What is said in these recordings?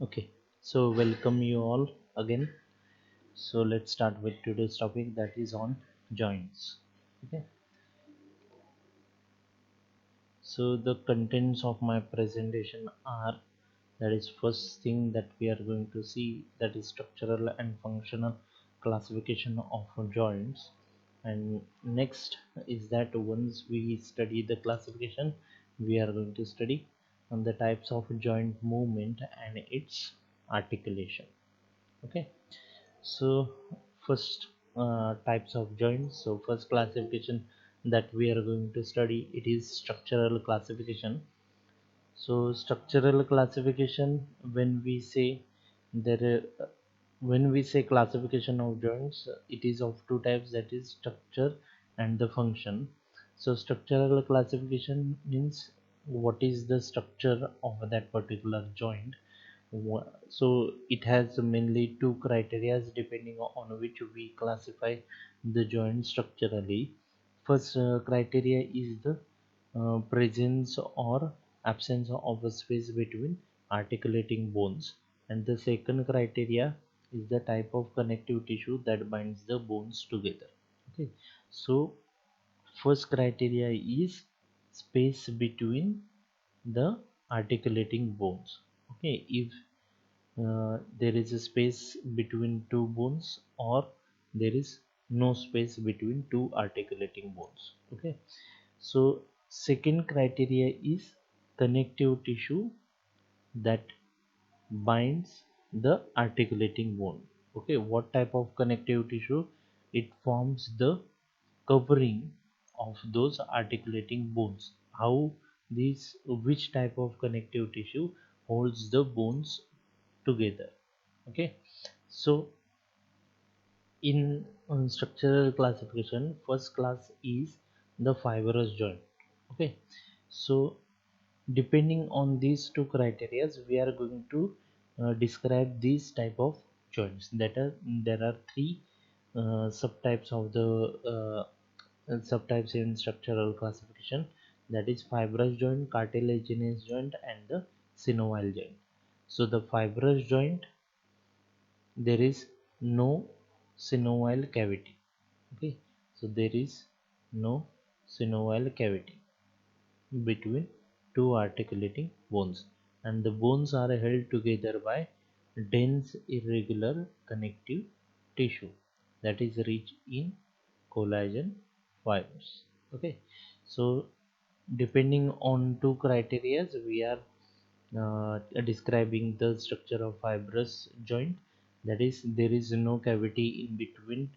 Okay, so welcome you all again. So let's start with today's topic, that is on joints. Okay, so the contents of my presentation are, that is first thing that we are going to see, that is structural and functional classification of joints. And next is that once we study the classification, we are going to study on the types of joint movement and its articulation. Okay, so first, types of joints. So first classification that we are going to study, it is structural classification. So structural classification, when we say there when we say classification of joints, it is of two types, that is structure and the function. So structural classification means what is the structure of that particular joint. So it has mainly two criteria depending on which we classify the joint structurally. First criteria is the presence or absence of a space between articulating bones, and the second criteria is the type of connective tissue that binds the bones together. Okay, so first criteria is space between the articulating bones. Okay, if there is a space between two bones, or there is no space between two articulating bones. Okay, so second criteria is connective tissue that binds the articulating bone. Okay, what type of connective tissue? It forms the covering of those articulating bones. How these, which type of connective tissue holds the bones together? Okay, so in structural classification, first class is the fibrous joint. Okay, so depending on these two criteria, we are going to describe these type of joints. That are, there are three subtypes of the subtypes in structural classification, that is fibrous joint, cartilaginous joint, and the synovial joint. So the fibrous joint, there is no synovial cavity. Okay, so there is no synovial cavity between two articulating bones, and the bones are held together by dense irregular connective tissue that is rich in collagen fibers. Okay, so depending on two criteria, we are describing the structure of fibrous joint. That is, there is no cavity in between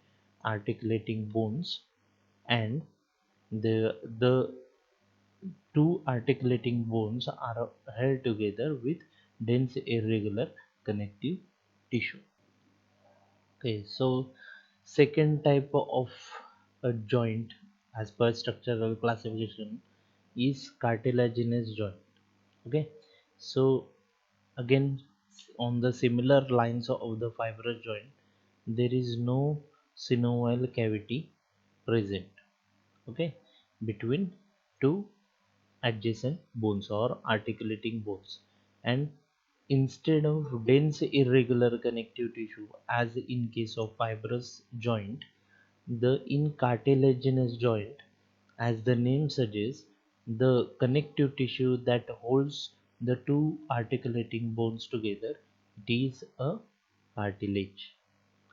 articulating bones, and the two articulating bones are held together with dense irregular connective tissue. Okay, so second type of a joint as per structural classification is cartilaginous joint. Okay, so again, on the similar lines of the fibrous joint, there is no synovial cavity present. Okay, between two adjacent bones or articulating bones, and instead of dense irregular connective tissue as in case of fibrous joint, the in cartilaginous joint, as the name suggests, the connective tissue that holds the two articulating bones together, it is a cartilage.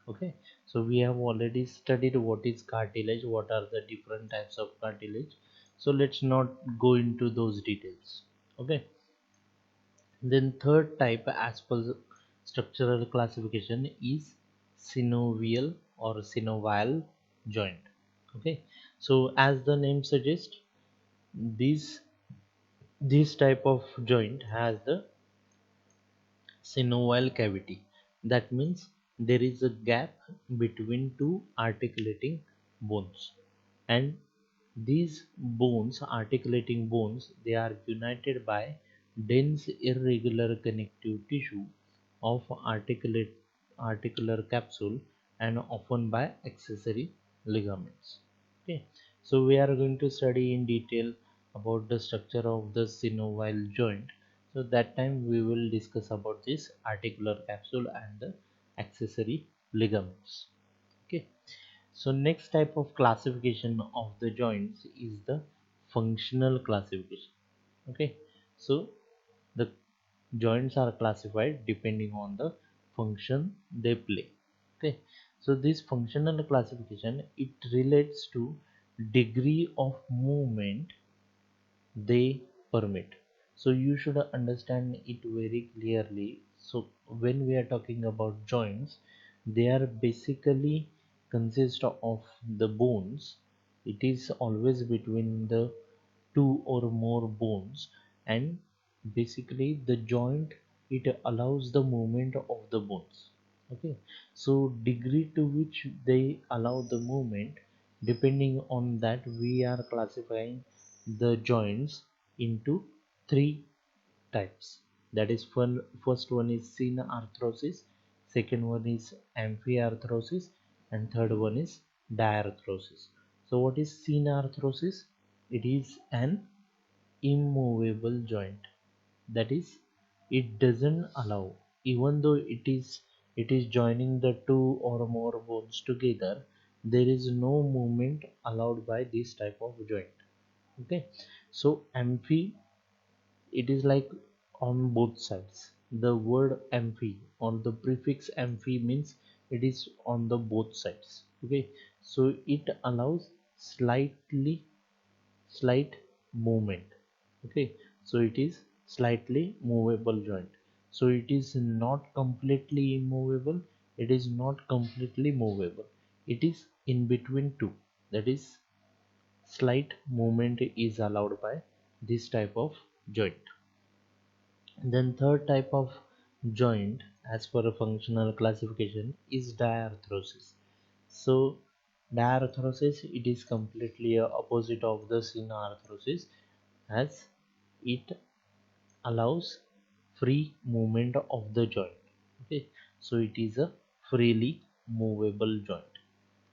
Okay, so we have already studied what is cartilage, what are the different types of cartilage. So let's not go into those details. Okay, then third type as per structural classification is synovial or synovial joint. Okay, so as the name suggests, this this type of joint has the synovial cavity. That means there is a gap between two articulating bones, and these bones, articulating bones, they are united by dense irregular connective tissue of articular capsule, and often by accessory ligaments. Okay, so we are going to study in detail about the structure of the synovial joint. So that time we will discuss about this articular capsule and the accessory ligaments. Okay, so next type of classification of the joints is the functional classification. Okay, so the joints are classified depending on the function they play. Okay, so this functional classification, it relates to degree of movement they permit. So you should understand it very clearly. So when we are talking about joints, they are basically consist of the bones. It is always between the two or more bones, and basically the joint, it allows the movement of the bones. Okay, so degree to which they allow the movement, depending on that we are classifying the joints into three types. That is, first one is synarthrosis, second one is amphiarthrosis, and third one is diarthrosis. So what is synarthrosis? It is an immovable joint. That is, it doesn't allow, even though it is joining the two or more bones together, there is no movement allowed by this type of joint. Okay, so amphi, it is like on both sides. The word amphi or the prefix amphi means it is on the both sides. Okay, so it allows slight movement. Okay, so it is slightly movable joint. So it is not completely immovable, it is not completely movable, it is in between two. That is, slight movement is allowed by this type of joint. Then third type of joint as per a functional classification is diarthrosis. So diarthrosis, it is completely opposite of the synarthrosis, as it allows free movement of the joint. Okay, so it is a freely movable joint.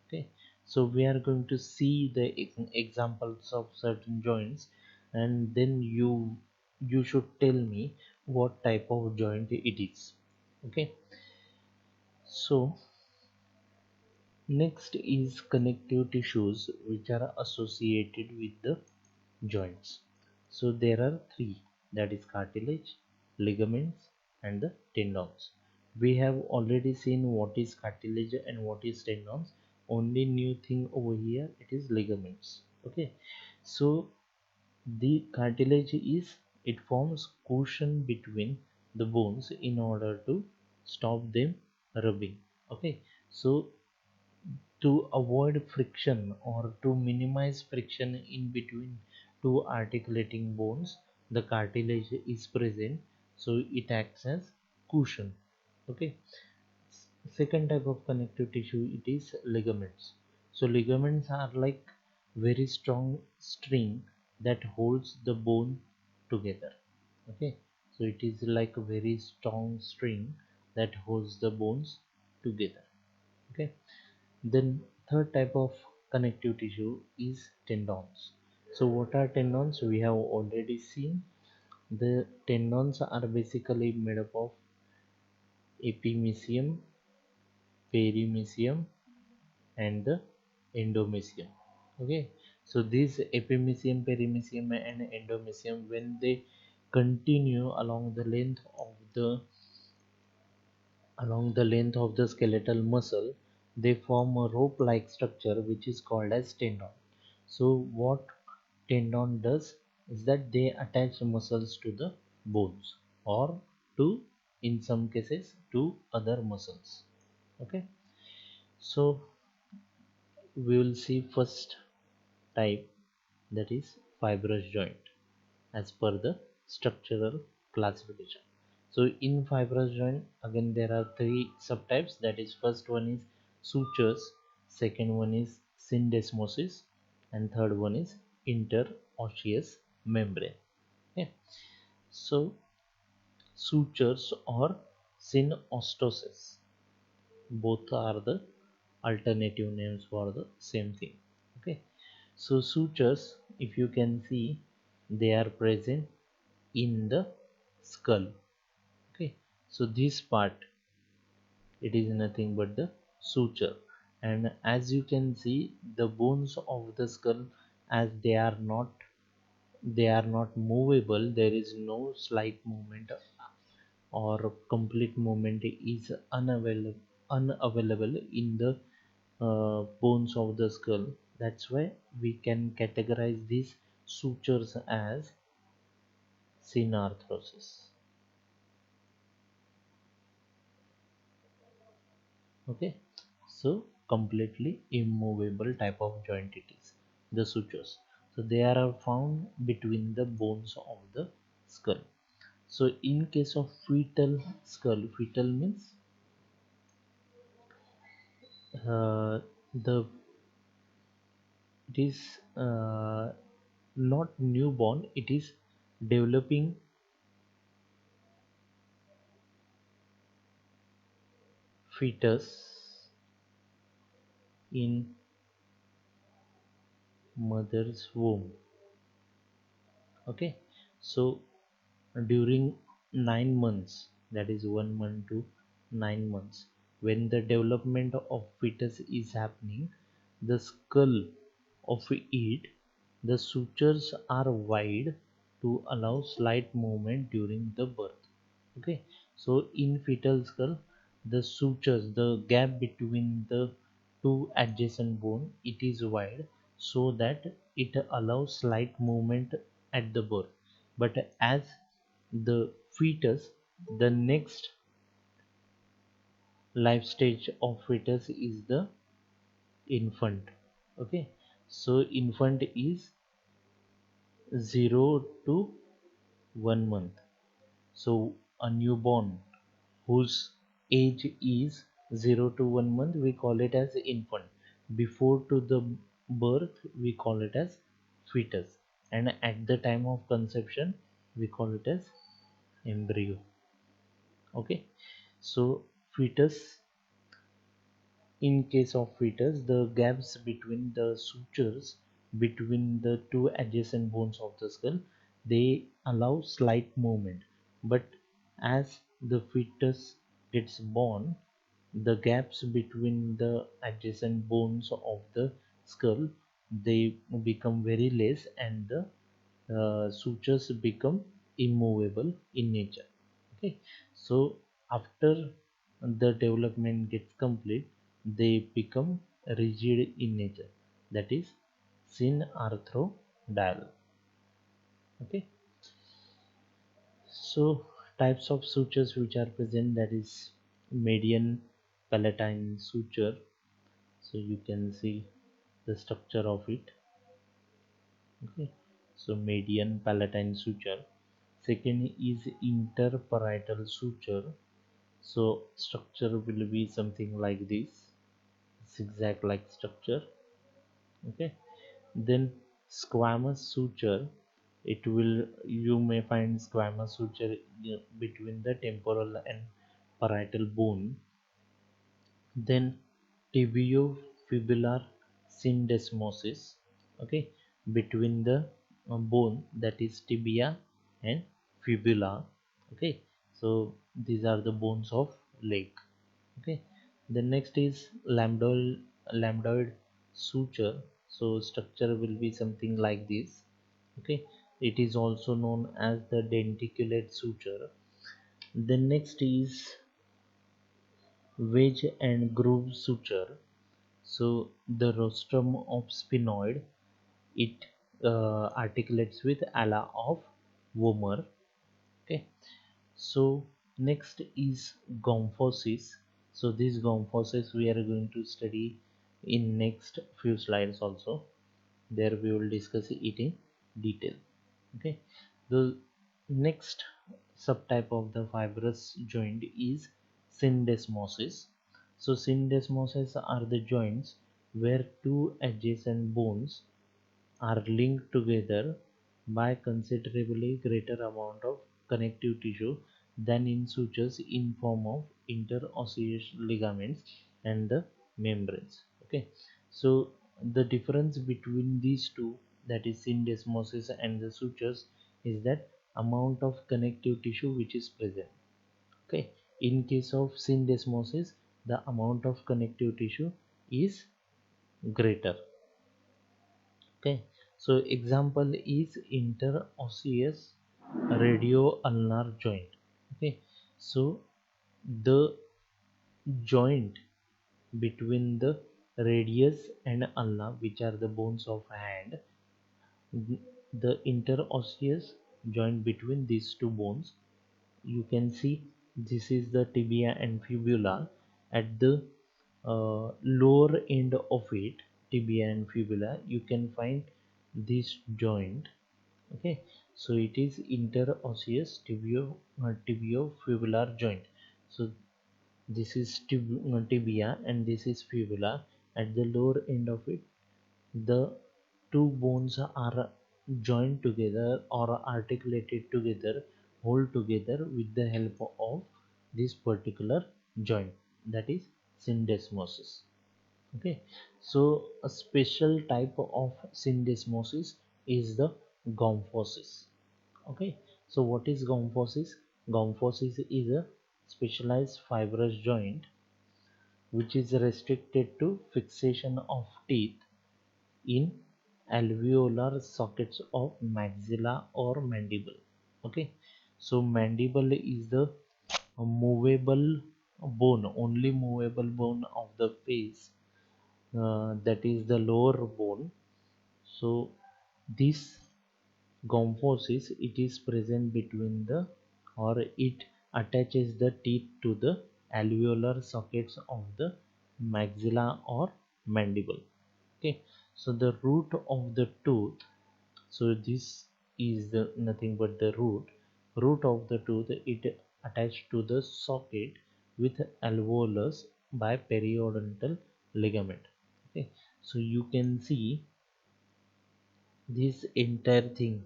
Okay, so we are going to see the examples of certain joints, and then you should tell me what type of joint it is. Okay, so next is connective tissues which are associated with the joints. So there are three, that is cartilage, ligaments, and the tendons. We have already seen what is cartilage and what is tendons. Only new thing over here, it is ligaments. Okay, so the cartilage is, it forms cushion between the bones in order to stop them rubbing. Okay, so to avoid friction or to minimize friction in between two articulating bones, the cartilage is present, so it acts as cushion. Okay, second type of connective tissue, it is ligaments. So ligaments are like very strong string that holds the bone together. Okay, so it is like a very strong string that holds the bones together. Okay, then third type of connective tissue is tendons. So what are tendons? We have already seen. The tendons are basically made up of epimysium, perimysium, and the endomysium. Okay, so these epimysium, perimysium, and endomysium, when they continue along the length of the skeletal muscle, they form a rope like structure which is called as tendon. So what tendon does is that they attach muscles to the bones, or to, in some cases, to other muscles. Okay, so we will see first type, that is fibrous joint as per the structural classification. So in fibrous joint, again there are three subtypes. That is, first one is sutures, second one is syndesmosis, and third one is interosseous membrane. Okay, so sutures or synostosis, both are the alternative names for the same thing. Okay, so sutures, if you can see, they are present in the skull. Okay, so this part, it is nothing but the suture. And as you can see, the bones of the skull, as they are not movable, there is no slight movement or complete movement is unavailable in the bones of the skull. That's why we can categorize these sutures as synarthrosis. Okay, so completely immovable type of joint it is, the sutures. So they are found between the bones of the skull. So in case of fetal skull, fetal means the it is not newborn, it is developing fetus in mother's womb. Okay, so during 9 months, that is 1 month to 9 months, when the development of fetus is happening, the skull of it, the sutures are wide to allow slight movement during the birth. Okay, so in fetal skull, the sutures, the gap between the two adjacent bone, it is wide so that it allows slight movement at the birth. But as the fetus, the next life stage of fetus is the infant. Okay, so infant is 0 to 1 month. So a newborn whose age is 0 to 1 month, we call it as infant. Before to the birth, we call it as fetus, and at the time of conception, we call it as embryo. Okay, so fetus, in case of fetus, the gaps between the sutures between the two adjacent bones of the skull, they allow slight movement. But as the fetus gets born, the gaps between the adjacent bones of the skull, they become very less, and the sutures become immovable in nature. Okay, so after the development gets complete, they become rigid in nature, that is synarthrodial. Okay, so types of sutures which are present, that is median palatine suture. So you can see the structure of it. Okay, so median palatine suture. Second is interparietal suture. So structure will be something like this, zigzag like structure. Okay, then squamous suture, it will, you may find squamous suture between the temporal and parietal bone. Then tibiofibular syndesmosis. Okay, between the bone, that is tibia and fibula. Okay, so these are the bones of leg. Okay, the next is lambdoid suture. So structure will be something like this. Okay, it is also known as the denticulate suture. The next is wedge and groove suture. So the rostrum of sphenoid, it articulates with ala of Vomer. Okay, so next is Gomphosis. So this Gomphosis we are going to study in next few slides also. There we will discuss it in detail. Okay, the next subtype of the fibrous joint is Syndesmosis. So Syndesmosis are the joints where two adjacent bones are linked together by considerably greater amount of connective tissue than in sutures in form of interosseous ligaments and the membranes. Okay, so the difference between these two, that is syndesmosis and the sutures, is that amount of connective tissue which is present. Okay, in case of syndesmosis, the amount of connective tissue is greater. Okay, so example is interosseous radioulnar joint. Okay, so the joint between the radius and ulna, which are the bones of hand, the interosseous joint between these two bones, you can see this is the tibia and fibula. At the lower end of it, tibia and fibula, you can find this joint. Okay, so it is interosseous tibiofibular joint. So this is tibia and this is fibula. At the lower end of it, the two bones are joined together or articulated together, hold together with the help of this particular joint, that is syndesmosis. Okay, so a special type of syndesmosis is the gomphosis. Okay, so what is gomphosis? Gomphosis is a specialized fibrous joint which is restricted to fixation of teeth in alveolar sockets of maxilla or mandible. Okay, so mandible is the movable bone, only movable bone of the face, that is the lower bone. So this gomphosis, it is present between the, or it attaches the teeth to the alveolar sockets of the maxilla or mandible. Okay, so the root of the tooth, so this is the nothing but the root of the tooth, it attached to the socket with alveolus by periodontal ligament. Okay, so you can see this entire thing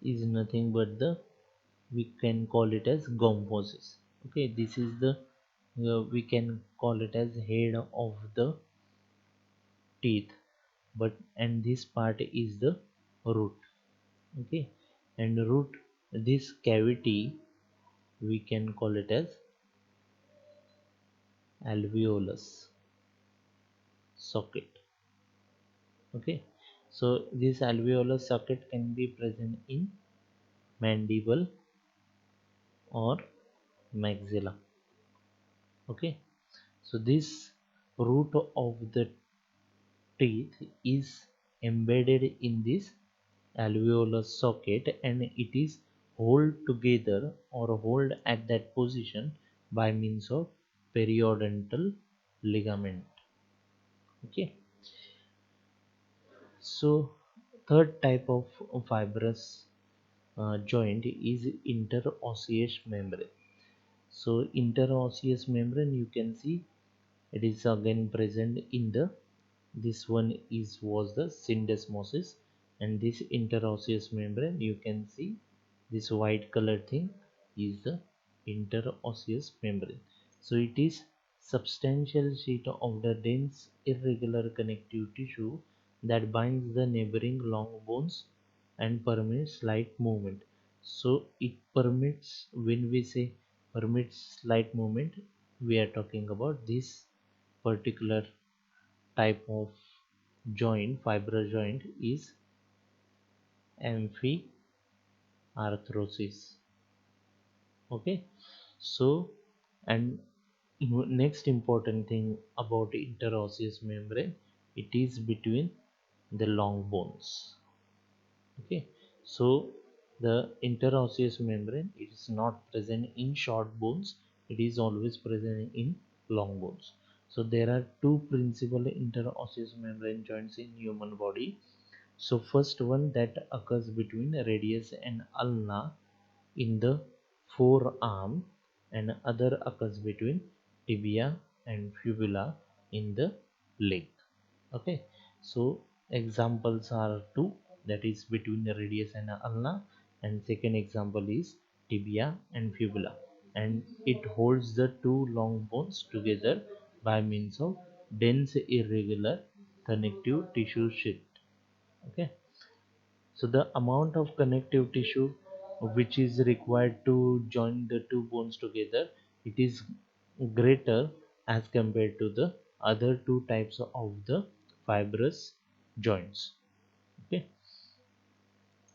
is nothing but the, we can call it as gomphosis. Okay, this is the we can call it as head of the teeth, but and this part is the root. Okay, and root, this cavity we can call it as alveolus socket. Okay, so this alveolus socket can be present in mandible or maxilla. Okay, so this root of the teeth is embedded in this alveolus socket and it is hold together or hold at that position by means of periodontal ligament. Okay, so third type of fibrous joint is interosseous membrane. So interosseous membrane, you can see it is again present in the, this one is was the syndesmosis, and this interosseous membrane, you can see this white colored thing is the interosseous membrane. So it is substantial sheet of the dense irregular connective tissue that binds the neighboring long bones and permits slight movement. So it permits, when we say permits slight movement, we are talking about this particular type of joint, fibrous joint, is amphiarthrosis. Okay, so and next important thing about interosseous membrane, it is between the long bones. Okay, so the interosseous membrane, it is not present in short bones, it is always present in long bones. So there are two principal interosseous membrane joints in human body. So first one that occurs between radius and ulna in the forearm, and other occurs between tibia and fibula in the leg. Okay, so examples are two, that is between the radius and ulna, and second example is tibia and fibula, and it holds the two long bones together by means of dense irregular connective tissue sheet. Okay, So the amount of connective tissue which is required to join the two bones together, it is greater as compared to the other two types of the fibrous joints. Okay,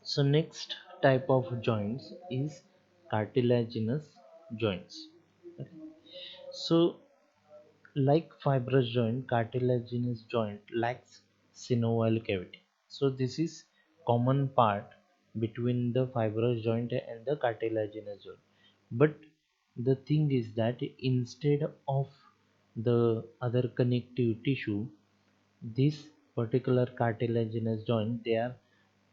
so next type of joints is cartilaginous joints. Okay. So like fibrous joint, cartilaginous joint lacks synovial cavity. So this is common part between the fibrous joint and the cartilaginous joint. But the thing is that instead of the other connective tissue, this particular cartilaginous joint, they are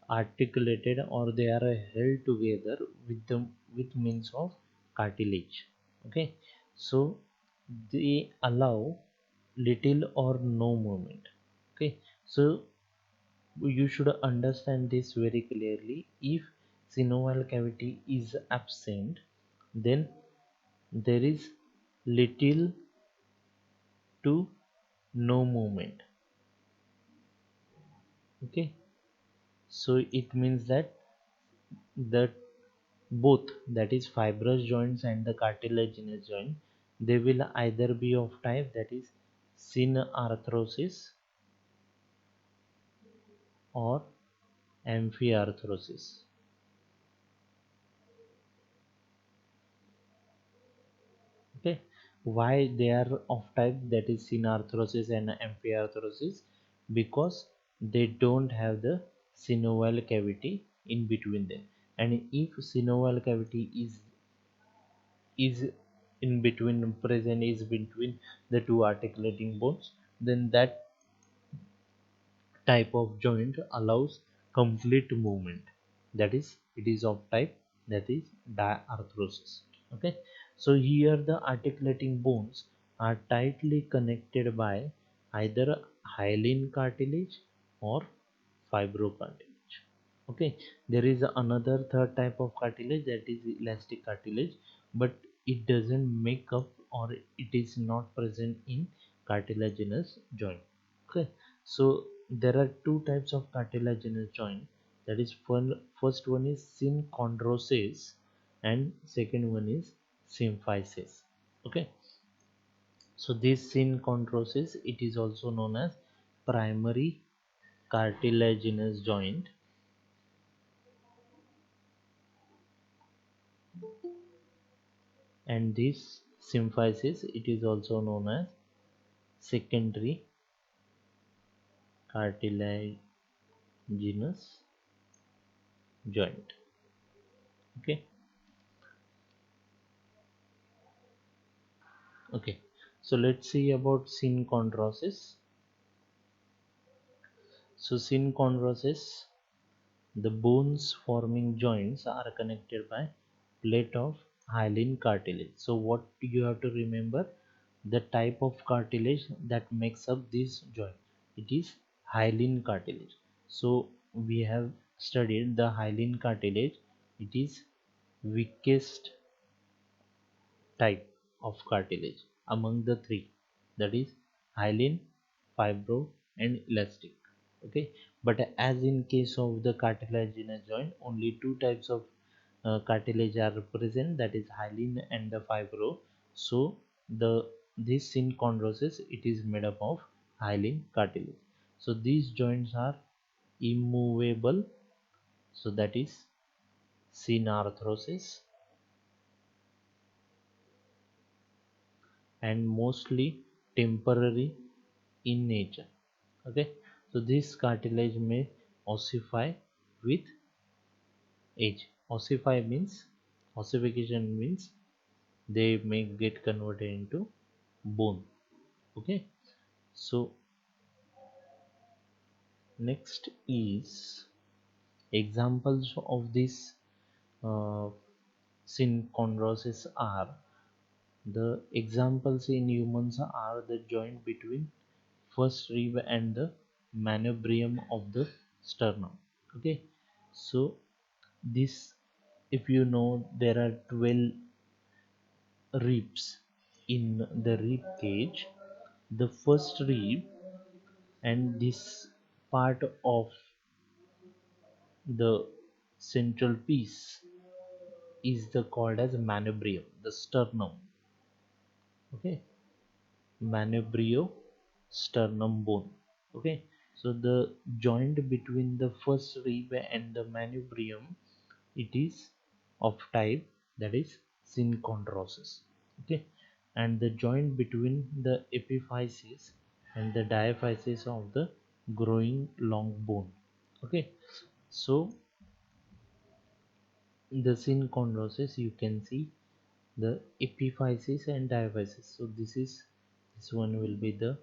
articulated or they are held together with the with means of cartilage. Okay, so they allow little or no movement. Okay, so you should understand this very clearly. If synovial cavity is absent, then there is little to no movement. Okay, so it means that the both, that is fibrous joints and the cartilaginous joint, they will either be of type that is synarthrosis or amphiarthrosis. Okay, why they are of type that is synarthrosis and amphiarthrosis? Because they don't have the synovial cavity in between them, and if synovial cavity is in between, present is between the two articulating bones, then that type of joint allows complete movement, that is it is of type that is diarthrosis. Okay, so here the articulating bones are tightly connected by either hyaline cartilage or fibrocartilage. Okay, there is another third type of cartilage that is elastic cartilage, but it doesn't make up or it is not present in cartilaginous joint. Okay, so there are two types of cartilaginous joint, that is first one is synchondrosis and second one is symphysis. Okay, so this synchondrosis, it is also known as primary cartilaginous joint, and this symphysis, it is also known as secondary cartilaginous joint. Okay, okay, so let's see about synchondrosis. So synchondrosis, the bones forming joints are connected by plate of hyaline cartilage. So what you have to remember, the type of cartilage that makes up this joint, it is hyaline cartilage. So we have studied the hyaline cartilage, it is weakest type of cartilage among the three, that is hyaline, fibro and elastic. Okay, but as in case of the cartilaginous joint, only two types of cartilage are present, that is hyaline and the fibro. So the this synchondrosis, it is made up of hyaline cartilage. So these joints are immovable, so that is synarthrosis, and mostly temporary in nature. Okay, so this cartilage may ossify with age. Ossification means they may get converted into bone. Okay, so next is examples of this uh, synchondrosis are, the examples in humans are the joint between first rib and the manubrium of the sternum. Okay, so this, if you know, there are 12 ribs in the rib cage. The first rib and this part of the central piece is the called as manubrium, the sternum. Okay, manubrio sternum bone. Okay, so the joint between the first rib and the manubrium, it is of type that is synchondrosis. Okay, and the joint between the epiphysis and the diaphysis of the growing long bone. Okay, so the synchondrosis, you can see the epiphysis and diaphysis. So this one will be the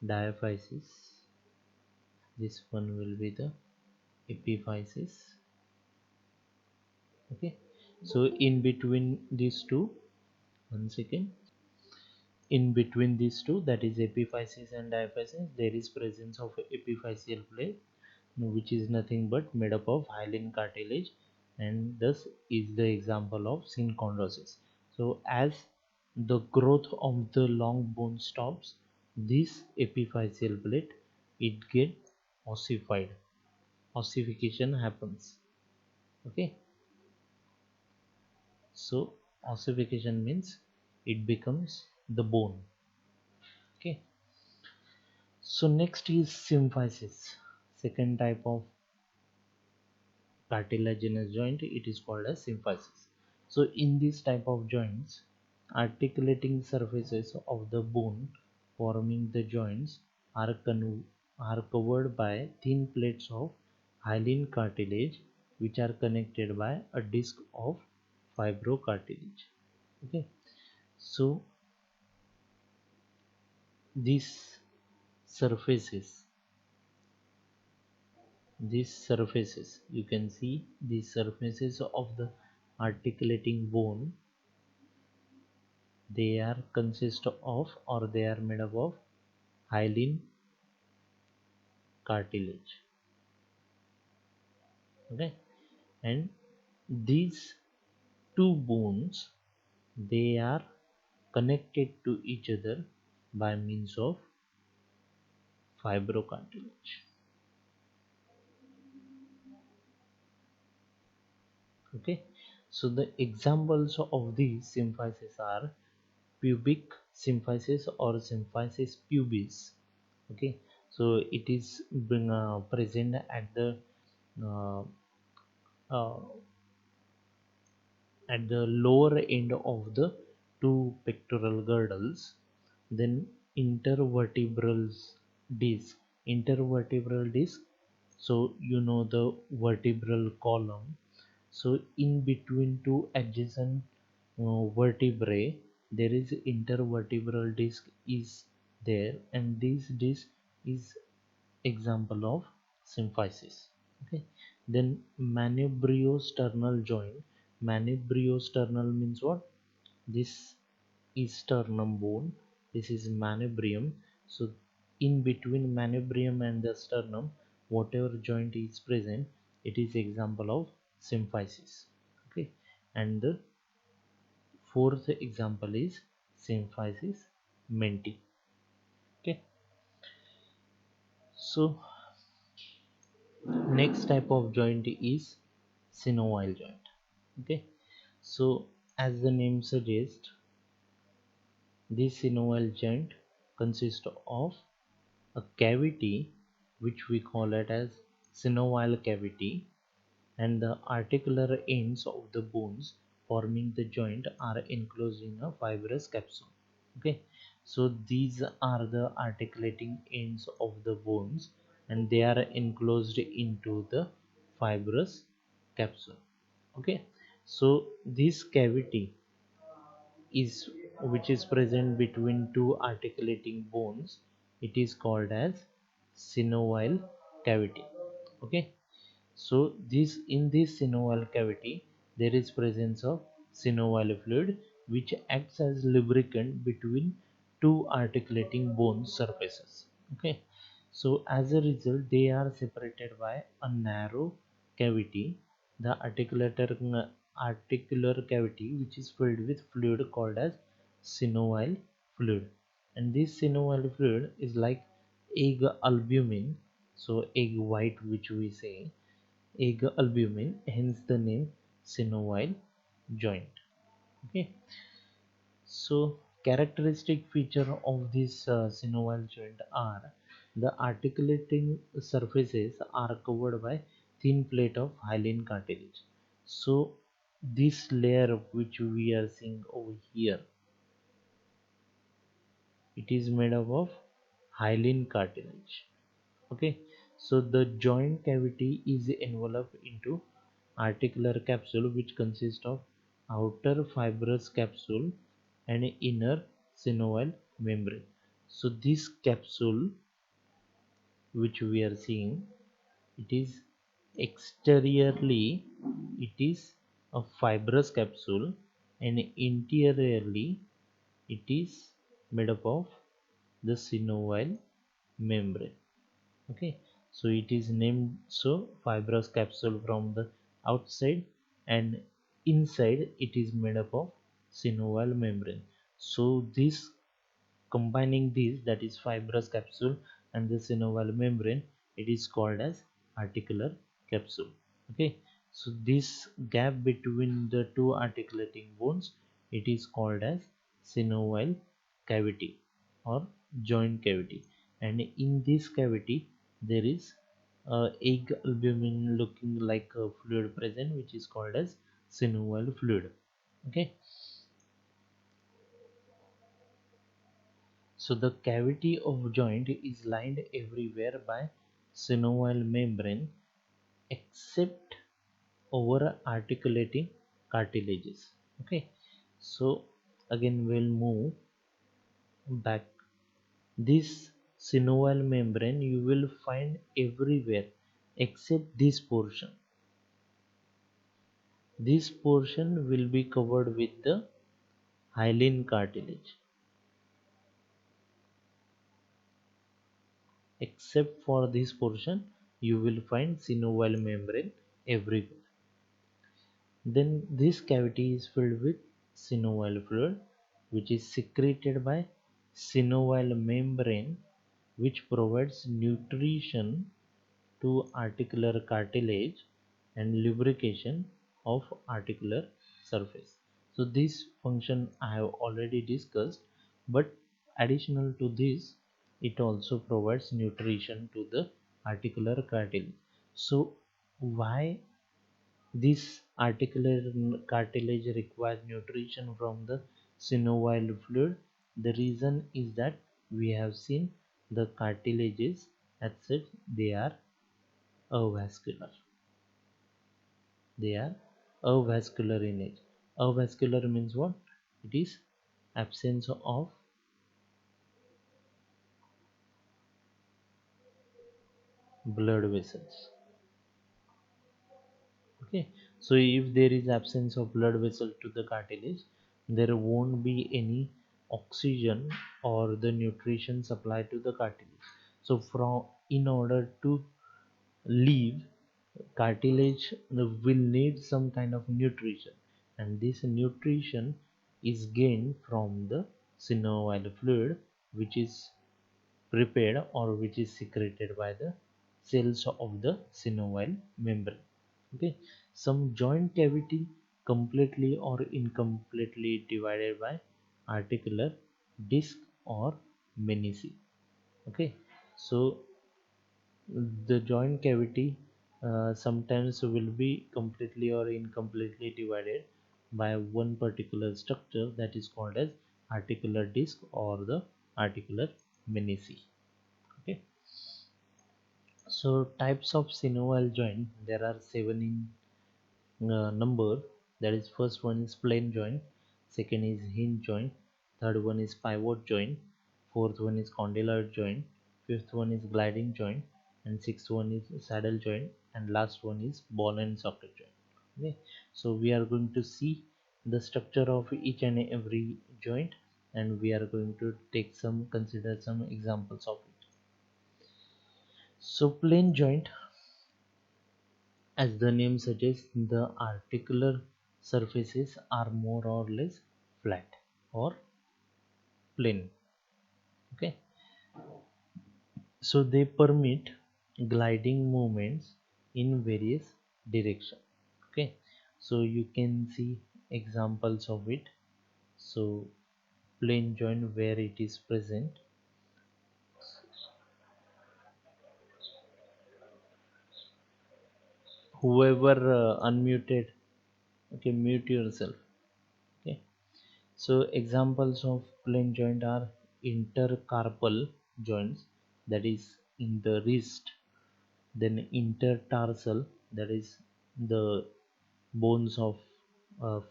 diaphysis, this one will be the epiphysis. Okay, so in between these two, one second, in between these two, that is epiphysis and diaphysis, there is presence of epiphyseal plate, which is nothing but made up of hyaline cartilage, and thus is the example of synchondrosis. So as the growth of the long bone stops, this epiphyseal plate, it get ossified, ossification happens. Okay, so ossification means it becomes the bone. Okay, so next is symphysis, second type of cartilaginous joint, it is called as symphysis. So in this type of joints, articulating surfaces of the bone forming the joints are covered by thin plates of hyaline cartilage, which are connected by a disc of fibrocartilage. Okay, so these surfaces, you can see these surfaces of the articulating bone, they are consist of, or they are made up of hyaline cartilage. Okay, and these two bones, they are connected to each other by means of fibrocartilage. Okay, so the examples of these symphysis are pubic symphysis or symphysis pubis. Okay, so it is present uh, uh, at the lower end of the two pectoral girdles. Then intervertebral disc, intervertebral disc, so you know the vertebral column, so in between two adjacent vertebrae, there is intervertebral disc is there, and this disc is example of symphysis. Okay, then manubriosternal joint. Manubriosternal means what? This is sternum bone, this is manubrium. So in between manubrium and the sternum, whatever joint is present, it is example of symphysis. Okay, and the fourth example is symphysis menti. Okay, so next type of joint is synovial joint. Okay, so as the name suggests, this synovial joint consists of a cavity which we call it as synovial cavity, and the articular ends of the bones forming the joint are enclosed in a fibrous capsule. Okay, so these are the articulating ends of the bones, and they are enclosed into the fibrous capsule. Okay, so this cavity is which is present between two articulating bones, it is called as synovial cavity. Okay, so this in this synovial cavity, there is presence of synovial fluid, which acts as lubricant between two articulating bone surfaces. Okay, so as a result, they are separated by a narrow cavity, the articular cavity, which is filled with fluid called as synovial fluid. And this synovial fluid is like egg albumin. So egg white, which we say egg albumin, hence the name synovial joint. Okay, so characteristic feature of this synovial joint are the articulating surfaces are covered by thin plate of hyaline cartilage. So this layer which we are seeing over here, it is made up of hyaline cartilage. Okay, so the joint cavity is enveloped into articular capsule which consists of outer fibrous capsule and inner synovial membrane. So this capsule which we are seeing, it is exteriorly it is a fibrous capsule and interiorly it is made up of the synovial membrane. Okay, so it is named so, fibrous capsule from the outside, and inside it is made up of synovial membrane. So this combining these, that is fibrous capsule and the synovial membrane, it is called as articular capsule. Okay, so this gap between the two articulating bones, it is called as synovial cavity or joint cavity, and in this cavity there is egg albumin looking like a fluid present, which is called as synovial fluid. Okay, so the cavity of joint is lined everywhere by synovial membrane except over articulating cartilages. Okay, so again we'll move back. This synovial membrane you will find everywhere except this portion. This portion will be covered with the hyaline cartilage. Except for this portion, you will find synovial membrane everywhere. Then this cavity is filled with synovial fluid, which is secreted by synovial membrane, which provides nutrition to articular cartilage and lubrication of articular surface. So this function I have already discussed, but additional to this, it also provides nutrition to the articular cartilage. So why this articular cartilage requires nutrition from the synovial fluid? The reason is that we have seen the cartilages as such, they are avascular. They are avascular in nature. Avascular means what? It is absence of blood vessels. Okay, so if there is absence of blood vessel to the cartilage, there won't be any oxygen or the nutrition supply to the cartilage. So from in order to live, cartilage will need some kind of nutrition, and this nutrition is gained from the synovial fluid, which is prepared or which is secreted by the cells of the synovial membrane. Okay, some joint cavity completely or incompletely divided by articular disc or menisci. Okay, so the joint cavity sometimes will be completely or incompletely divided by one particular structure, that is called as articular disc or the articular menisci. Okay, so types of synovial joint, there are seven in number. That is, first one is plain joint, second is hinge joint, third one is pivot joint, fourth one is condyloid joint, fifth one is gliding joint, and sixth one is saddle joint, and last one is ball and socket joint. Okay, so we are going to see the structure of each and every joint, and we are going to consider some examples of it. So plain joint, as the name suggests, the articular surfaces are more or less flat or plain. Okay, so they permit gliding movements in various direction. Okay, so you can see examples of it. So plane joint where it is present. Whoever unmuted, okay, mute yourself. Okay, so examples of plane joint are intercarpal joints, that is in the wrist, then intertarsal, that is the bones of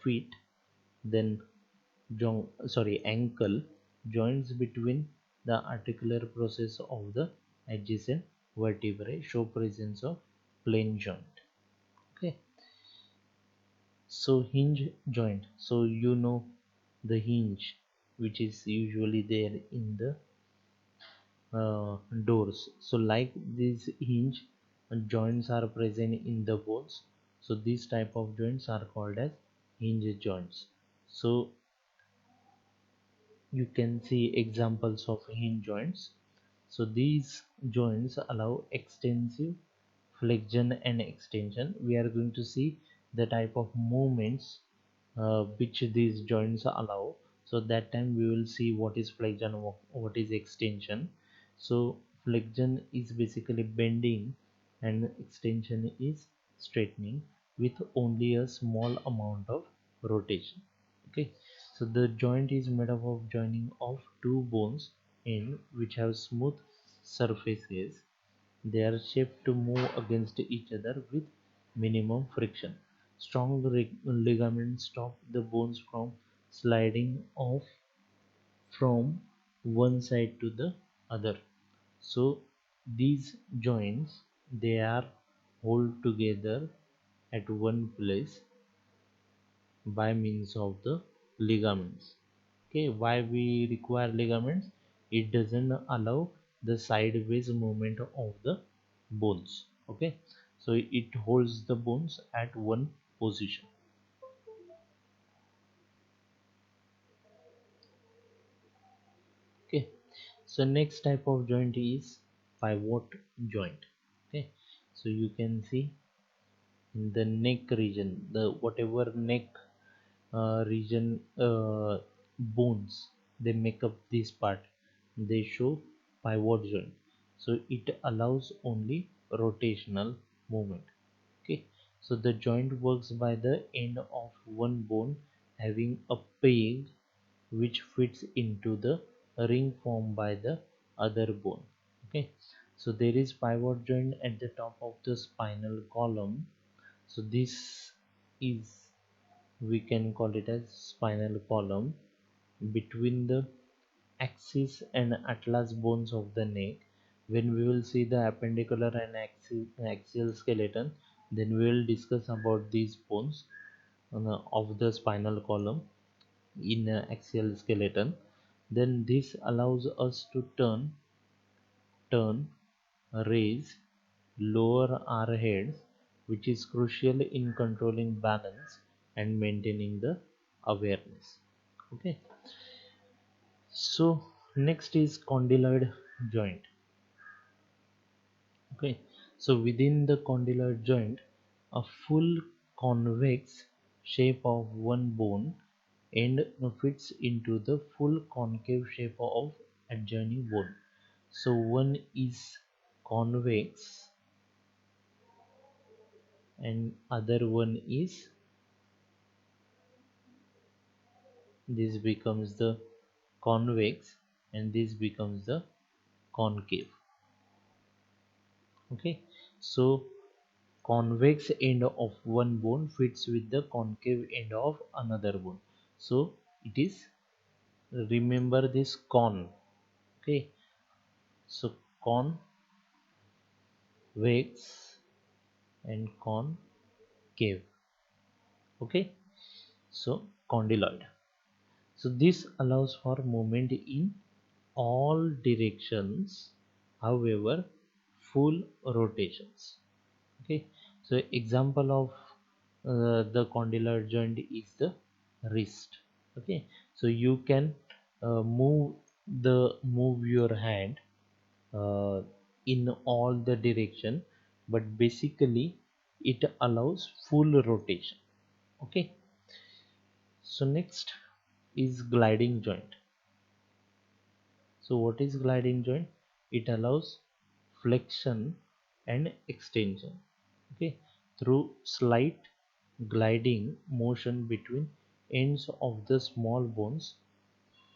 feet, then ankle joints between the articular process of the adjacent vertebrae show presence of plane joint. Okay, so hinge joint, so you know the hinge which is usually there in the doors. So like these hinge joints are present in the bones, so these type of joints are called as hinge joints. So you can see examples of hinge joints. So these joints allow extensive flexion and extension. We are going to see the type of movements which these joints allow. So that time we will see what is flexion, what is extension. So flexion is basically bending and extension is straightening with only a small amount of rotation. Okay, so the joint is made up of joining of two bones in which have smooth surfaces. They are shaped to move against each other with minimum friction. Strong ligaments stop the bones from sliding off from one side to the other. So these joints, they are hold together at one place by means of the ligaments. Okay, why we require ligaments? It doesn't allow the sideways movement of the bones. Okay, so it holds the bones at one position. Okay, so next type of joint is pivot joint. Okay, so you can see in the neck region, the whatever neck region bones they make up this part, they show pivot joint. So it allows only rotational movement. Okay, so the joint works by the end of one bone having a peg which fits into the ring formed by the other bone. Okay, so there is pivot joint at the top of the spinal column. So this is, we can call it as spinal column between the axis and atlas bones of the neck. When we will see the appendicular and axial skeleton, then we will discuss about these bones of the spinal column in axial skeleton. Then this allows us to turn, raise, lower our heads, which is crucial in controlling balance and maintaining the awareness. Okay, so next is condyloid joint. Okay, so within the condyloid joint, a full convex shape of one bone end fits into the full concave shape of adjoining bone. So one is convex and other one is, this becomes the convex and this becomes the concave. Okay, so convex end of one bone fits with the concave end of another bone. So it is, remember this con. Okay, so convex and concave. Okay, so condyloid. So this allows for movement in all directions, however full rotations. Okay, so example of the condyloid joint is the wrist. Okay, so you can move your hand uh, in all the direction, but basically it allows full rotation. Okay, so next is gliding joint. So what is gliding joint? It allows flexion and extension, okay, through slight gliding motion between ends of the small bones.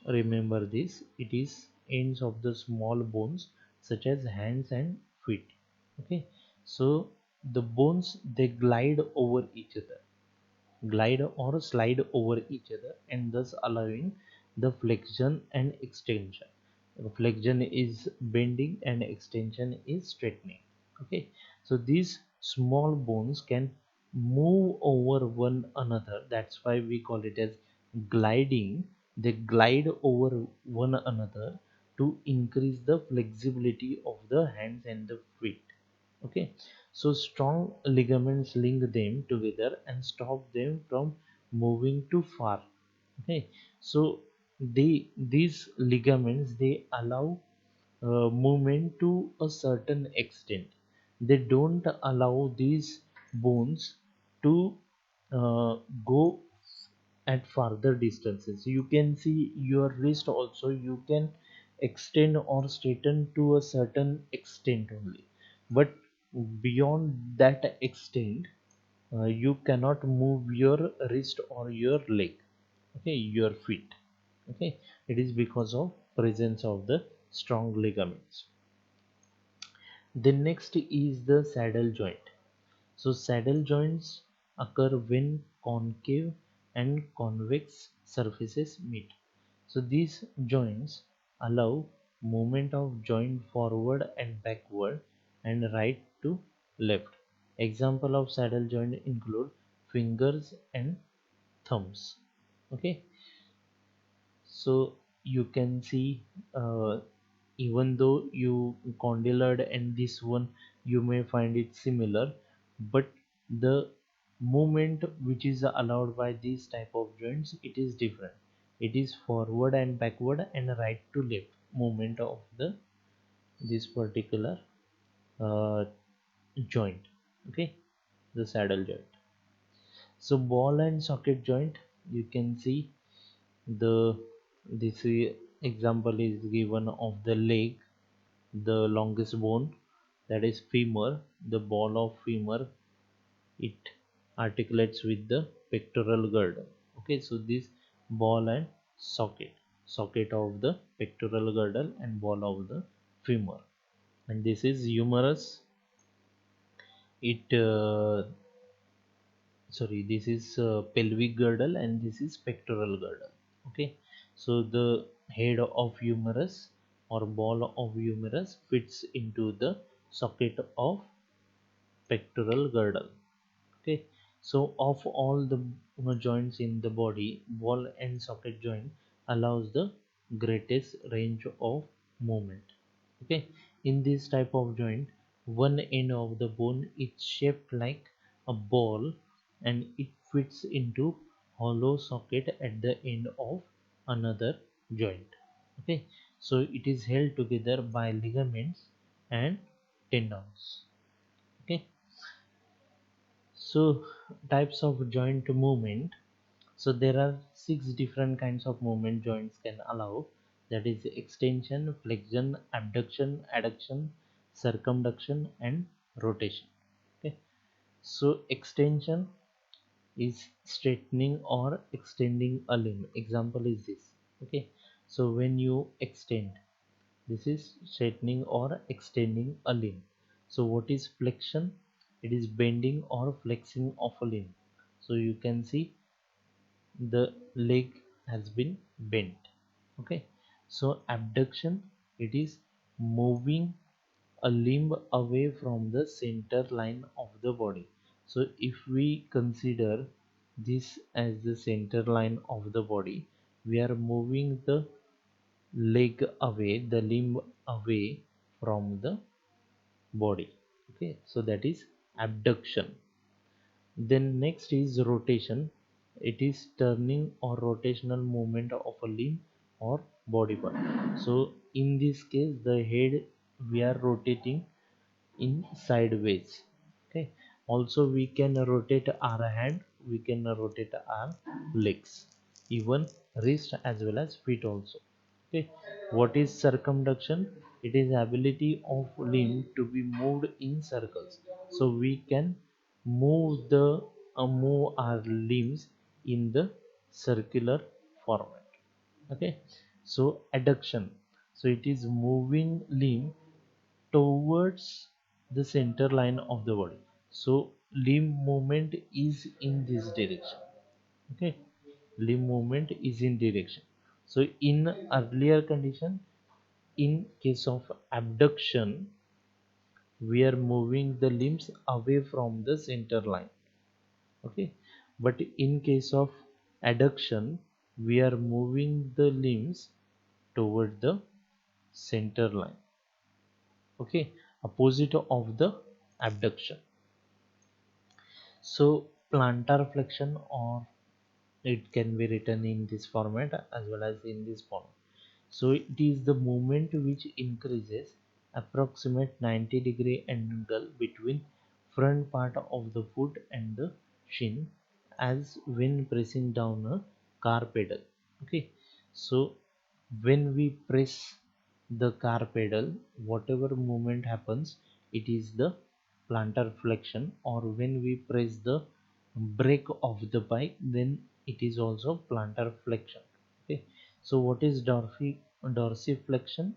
Remember this, it is ends of the small bones such as hands and feet. Okay, so the bones they glide over each other, glide or slide over each other, and thus allowing the flexion and extension. Flexion is bending and extension is straightening. Okay, so these small bones can move over one another. That's why we call it as gliding. They glide over one another to increase the flexibility of the hands and the feet. Okay, so strong ligaments link them together and stop them from moving too far. Okay, so these ligaments they allow movement to a certain extent. They don't allow these bones to uh, go at farther distances. You can see your wrist also, you can extend or straighten to a certain extent only, but beyond that extent you cannot move your wrist or your leg, okay, your feet. Okay, it is because of presence of the strong ligaments. The next is the saddle joint. So saddle joints occur when concave and convex surfaces meet. So these joints allow movement of joint forward and backward and right to left. Example of saddle joint include fingers and thumbs. Okay, so you can see even though you condyloid and this one you may find it similar, but the movement which is allowed by these type of joints it is different. It is forward and backward and right to left movement of the this particular uh, joint. Okay, the saddle joint. So ball and socket joint, you can see the this example is given of the leg, the longest bone, that is femur. The ball of femur it articulates with the pectoral girdle. Okay, so this ball and socket of the pectoral girdle and ball of the femur, and this is humerus. It sorry, this is pelvic girdle and this is pectoral girdle. Okay, so the head of humerus or ball of humerus fits into the socket of pectoral girdle. Okay, so of all the joints in the body, ball and socket joint allows the greatest range of movement. Okay, in this type of joint one end of the bone is shaped like a ball and it fits into hollow socket at the end of another joint. Okay, so it is held together by ligaments and tendons. Okay, so types of joint movement. So there are 6 different kinds of movement joints can allow, that is extension, flexion, abduction, adduction, circumduction and rotation. Okay, so extension is straightening or extending a limb. Example is this. Okay, so when you extend, this is straightening or extending a limb. So what is flexion? It is bending or flexing of a limb. So you can see the leg has been bent. Okay, so abduction, it is moving a limb away from the center line of the body. So if we consider this as the center line of the body, we are moving the leg away, the limb away from the body. Okay, so that is abduction. Then next is rotation. It is turning or rotational movement of a limb or body part. So in this case the head we are rotating in sideways. Okay, also we can rotate our hand, we can rotate our legs, even wrist as well as feet also. Okay, what is circumduction? It is ability of limb to be moved in circles. So we can move our limbs in the circular format. Okay, so adduction, so it is moving limb towards the center line of the body. So limb movement is in this direction. Okay, limb movement is in direction. So in earlier condition, in case of abduction, we are moving the limbs away from the center line. Okay, but in case of adduction, we are moving the limbs toward the center line. Okay, opposite of the abduction. So plantar flexion, or it can be written in this format as well as in this format. So it is the movement which increases approximate 90-degree angle between front part of the foot and the shin, as when pressing down a car pedal. Okay, so when we press the car pedal, whatever movement happens, it is the plantar flexion. Or when we press the brake of the bike, then it is also plantar flexion. Okay, so what is dorsiflexion?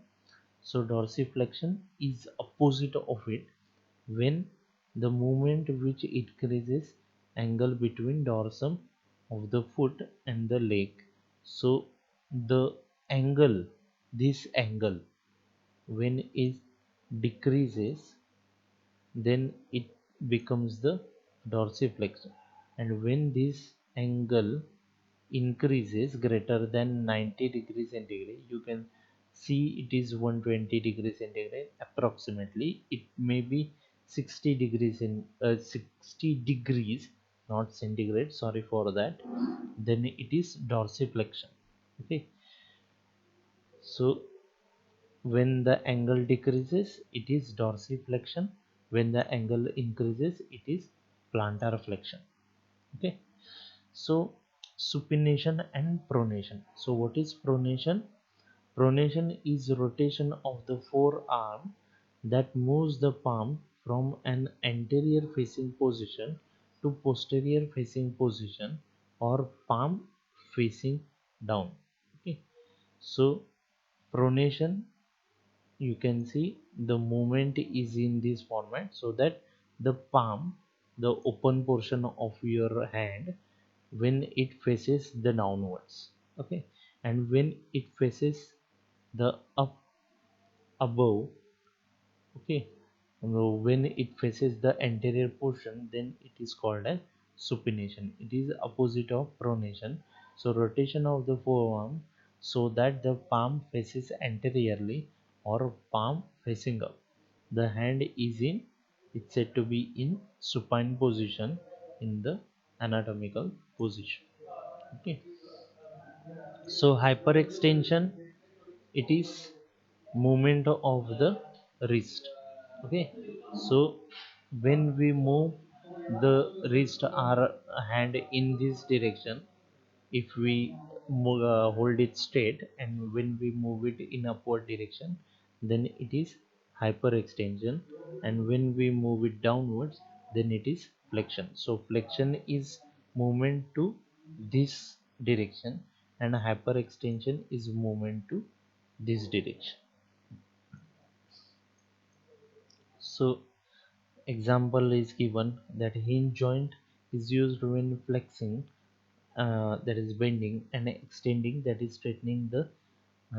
So dorsiflexion is opposite of it, when the movement which increases angle between dorsum of the foot and the leg. So the angle, this angle, when it decreases, then it becomes the dorsiflexion. And when this angle increases greater than 90 degrees centigrade, you can see it is 120 degrees centigrade approximately. It may be 60 degrees in 60 degrees, not centigrade, sorry for that. Then it is dorsiflexion. Okay, so when the angle decreases, it is dorsiflexion. When the angle increases, it is plantar flexion. Okay, so supination and pronation. So what is pronation? Pronation is rotation of the forearm that moves the palm from an anterior facing position to posterior facing position, or palm facing down. Okay, so pronation, you can see the movement is in this format, so that the palm, the open portion of your hand, when it faces the downwards. Okay, and when it faces the up above. Okay, when it faces the anterior portion, then it is called as supination. It is opposite of pronation. So rotation of the forearm so that the palm faces anteriorly, or palm facing up. The hand is in, it's said to be in supine position, in the anatomical position. Okay, so hyperextension, it is movement of the wrist. Okay, so when we move the wrist or hand in this direction, if we hold it straight, and when we move it in upward direction, then it is hyperextension. And when we move it downwards, then it is flexion. So flexion is movement to this direction, and hyperextension is movement to this direction. So example is given that hinge joint is used when flexing, that is bending, and extending, that is straightening the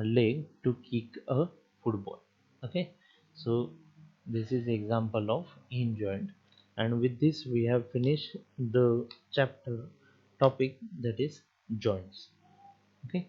leg to kick a football. Okay, so this is example of hinge joint. And with this we have finished the chapter topic, that is joints. Okay.